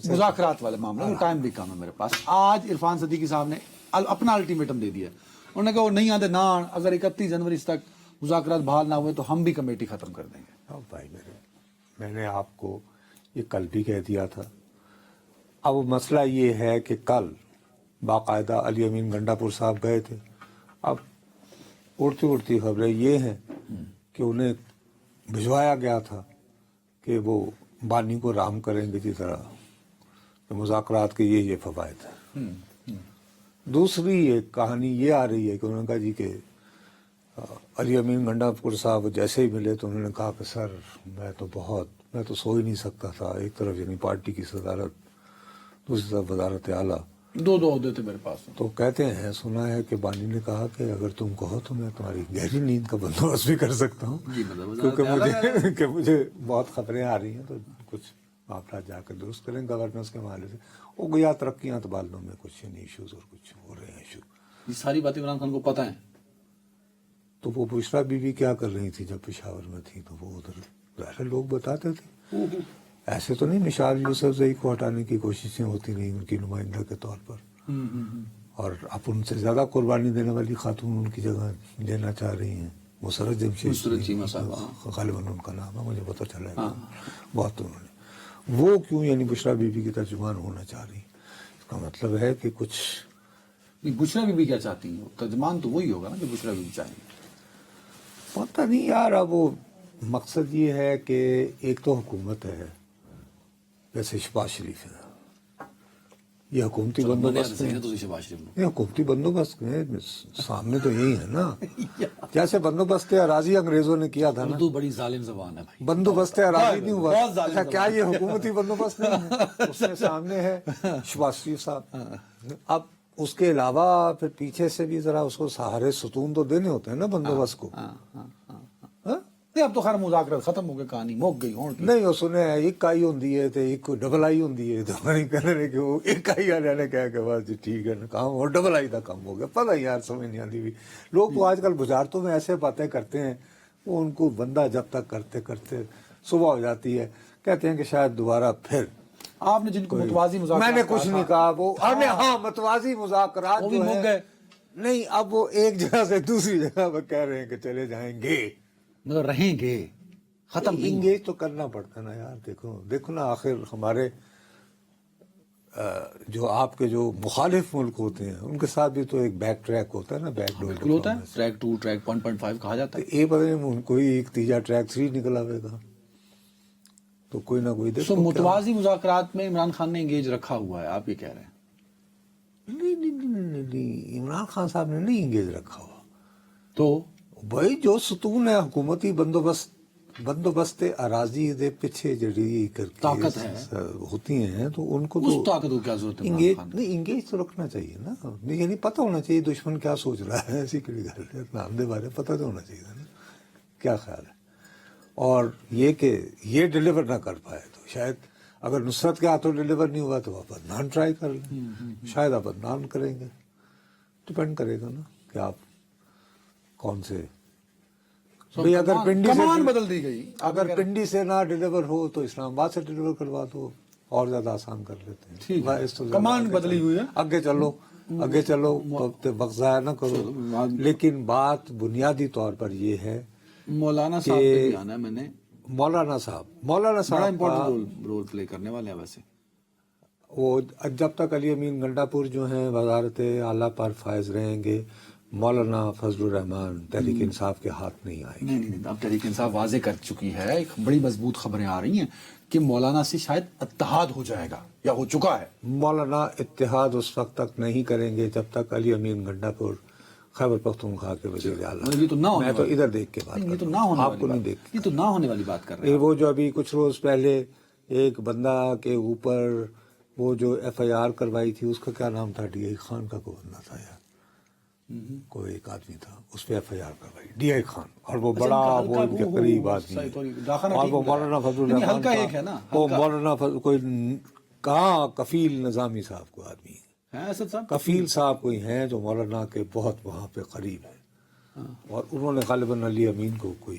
مذاکرات والے معاملے میں ٹائم بھی کم ہے میرے پاس. آج عرفان صدیقی صاحب نے اپنا الٹیمیٹم دے دیا. انہوں نے کہا وہ نہیں آتے نہ آن, اگر 31 جنوری تک مذاکرات بحال نہ ہوئے تو ہم بھی کمیٹی ختم کر دیں گے. بھائی میں نے آپ کو یہ کل بھی کہہ دیا تھا. اب مسئلہ یہ ہے کہ کل باقاعدہ علی امین گنڈا پور صاحب گئے تھے. اب اڑتی خبریں یہ ہیں کہ انہیں بھجوایا گیا تھا کہ وہ بانی کو رام کریں گے جس طرح کہ مذاکرات کے یہ فوائد ہیں. دوسری ایک کہانی یہ آ رہی ہے کہ انہوں نے کہا جی کہ علی امین گنڈا پور صاحب جیسے ہی ملے تو انہوں نے کہا کہ سر میں تو سو ہی نہیں سکتا تھا. ایک طرف یعنی پارٹی کی صدارت, دوسری طرف وزارت اعلیٰ, دو عہدے تھے میرے پاس. تو کہتے ہیں سنا ہے کہ بانی نے کہا کہ اگر تم کہو تو میں تمہاری گہری نیند کا بندوبست بھی کر سکتا ہوں, کیونکہ مجھے بہت خبریں آ رہی ہیں تو کچھ معاملات جا کر درست کریں گورننس کے حوالے سے. وہ گیا ترقیاں تو بالوں میں کچھ نہیں ایشوز اور کچھ ہو رہے ہیں ایشو. یہ ساری باتیں عمران خان کو پتہ ہیں. تو وہ بشرا بی کیا کر رہی تھی جب پشاور میں تھی, تو وہ ادھر ظاہر لوگ بتاتے تھے. ایسے تو نہیں مشال یوسف زئی کو ہٹانے کی کوششیں ہوتی رہی ان کی نمائندہ کے طور پر, اور اب ان سے زیادہ قربانی دینے والی خاتون ان کی جگہ لینا چاہ رہی ہیں. مسرت جمشید غالباً ان کا نام ہے, مجھے پتہ چلا ہے بہت. انہوں نے وہ کیوں یعنی بشرا بی کی ترجمان ہونا چاہ رہی. اس کا مطلب ہے کہ کچھ بشرا بی کیا چاہتی ہیں؟ ترجمان تو وہی ہوگا نا جو بشرا بی چاہیں گے. پتہ نہیں یار. اب وہ مقصد یہ ہے کہ ایک تو حکومت ہے جیسے شہباز شریف ہے, یہ حکومتی بندوبست ہے. یہ حکومتی بندوبست ہے سامنے تو یہی ہے نا. جیسے بندوبست اراضی انگریزوں نے کیا تھا نا. اردو بڑی ظالم زبان ہے بھائی. بندوبست اراضی نہیں ہوا. اچھا کیا یہ حکومتی بندوبست نہیں ہے؟ اس میں سامنے ہے شہباز شریف صاحب. اب اس کے علاوہ پھر پیچھے سے بھی ذرا اس کو سہارے ستون تو دینے ہوتے ہیں نا بندوبست کو. اب تو خیر مذاکرات ختم ہو گئے, کہانی موک گئی. نہیں وہ سنے ایک آئی ہوندی ہے تو ایک ڈبل آئی ہوندی ہے. تو کہہ رہے کہ وہ ایک آئی والے نے کہا کہ بس جی ٹھیک ہے نا کام, اور ڈبل آئی کا کام ہو گیا. پتہ یار سمجھ نہیں آتی. بھی لوگ تو آج کل بزارتوں میں ایسے باتیں کرتے ہیں, وہ ان کو بندہ جب تک کرتے کرتے صبح ہو جاتی ہے کہتے ہیں کہ شاید دوبارہ پھر. آپ نے جن کو متوازی مذاکرات, میں نے کچھ نہیں کہا. وہ ہاں متوازی مذاکرات جو ہے نہیں, اب وہ ایک جگہ سے دوسری جگہ پہ کہہ رہے ہیں کہ چلے جائیں گے, مگر رہیں گے. ختم انگیج تو کرنا پڑتا ہے نا یار. دیکھو نا آخر ہمارے جو آپ کے جو مخالف ملک ہوتے ہیں ان کے ساتھ بھی تو ایک بیک ٹریک ہوتا ہے نا. بیک ڈور ہوتا ہے. ٹریک 2 ٹریک 1.5 کہا جاتا ہے. یہ پتہ نہیں ان کوئی ایک تیجا ٹریک 3 نکلا ہوئے گا تو کوئی نہ کوئی دیکھو. متوازی مذاکرات میں عمران خان نے انگیج رکھا ہوا ہے, آپ یہ کہہ رہے ہیں؟ نہیں عمران خان صاحب نے نہیں انگیج رکھا ہوا. تو بھائی جو ستون ہے حکومتی بندوبست اراضی دے پیچھے جڑی طاقت ہے ہوتی ہیں تو ان کو اس طاقت کو کیا ضرورت ہے؟ انگیج تو رکھنا چاہیے نا. یعنی پتہ ہونا چاہیے دشمن کیا سوچ رہا ہے. ایسی کوئی گل ہے نام دے بارے پتہ تو ہونا چاہیے نا کیا خیال ہے. اور یہ کہ یہ ڈیلیور نہ کر پائے تو شاید اگر نصرت کے ہاتھوں ڈیلیور نہیں ہوا تو آپ عدنان ٹرائی کر لیں. شاید آپ عدنان کریں گے. ڈپینڈ کرے گا نا کہ آپ کون سے. بھئی اگر پنڈی کمان بدل دی گئی. اگر پنڈی سے نہ ڈیلیور ہو تو اسلام آباد سے ڈیلیور کروا دو, اور زیادہ آسان کر لیتے ہیں. کمان بدلی ہوئی ہے. آگے چلو وقت ضائع نہ کرو. لیکن بات بنیادی طور پر یہ ہے مولانا صاحب پہ بھی آنا ہے. میں نے مولانا صاحب بڑا امپورٹنٹ رول پلے کرنے والے ہیں. ویسے وہ جب تک علی امین گنڈا پور جو ہیں وزارت اعلیٰ پر فائز رہیں گے, مولانا فضل الرحمان تحریک انصاف کے ہاتھ نہیں آئے. نہیں اب تحریک انصاف واضح کر چکی ہے. ایک بڑی مضبوط خبریں آ رہی ہیں کہ مولانا سے شاید اتحاد ہو جائے گا یا ہو چکا ہے. مولانا اتحاد اس وقت تک نہیں کریں گے جب تک علی امین گنڈا پور خیبر پختونخوا کے وزیر اعلیٰ. میں تو ادھر دیکھ کے بات کر رہا ہوں, آپ کو نہیں دیکھ. یہ تو نہ ہونے والی بات کر رہے ہیں. وہ جو ابھی کچھ روز پہلے ایک بندہ کے اوپر وہ جو ایف آئی آر کروائی تھی, اس کا کیا نام تھا, ڈی آئی خان کا کوئی بندہ تھا یار, کوئی ایک آدمی تھا, اس پہ ایف آئی آر کروائی ڈی آئی خان, اور وہ بڑا وہ ان کے قریب آدمی ہے. اور وہ مولانا فضل الرحمان کا وہ مولانا کوئی کہاں کفیل نظامی صاحب کو آدمی ہے, کفیل صاحب کوئی ہیں جو مولانا کے بہت وہاں پہ قریب ہیں, اور انہوں نے غالباً علی امین کو کوئی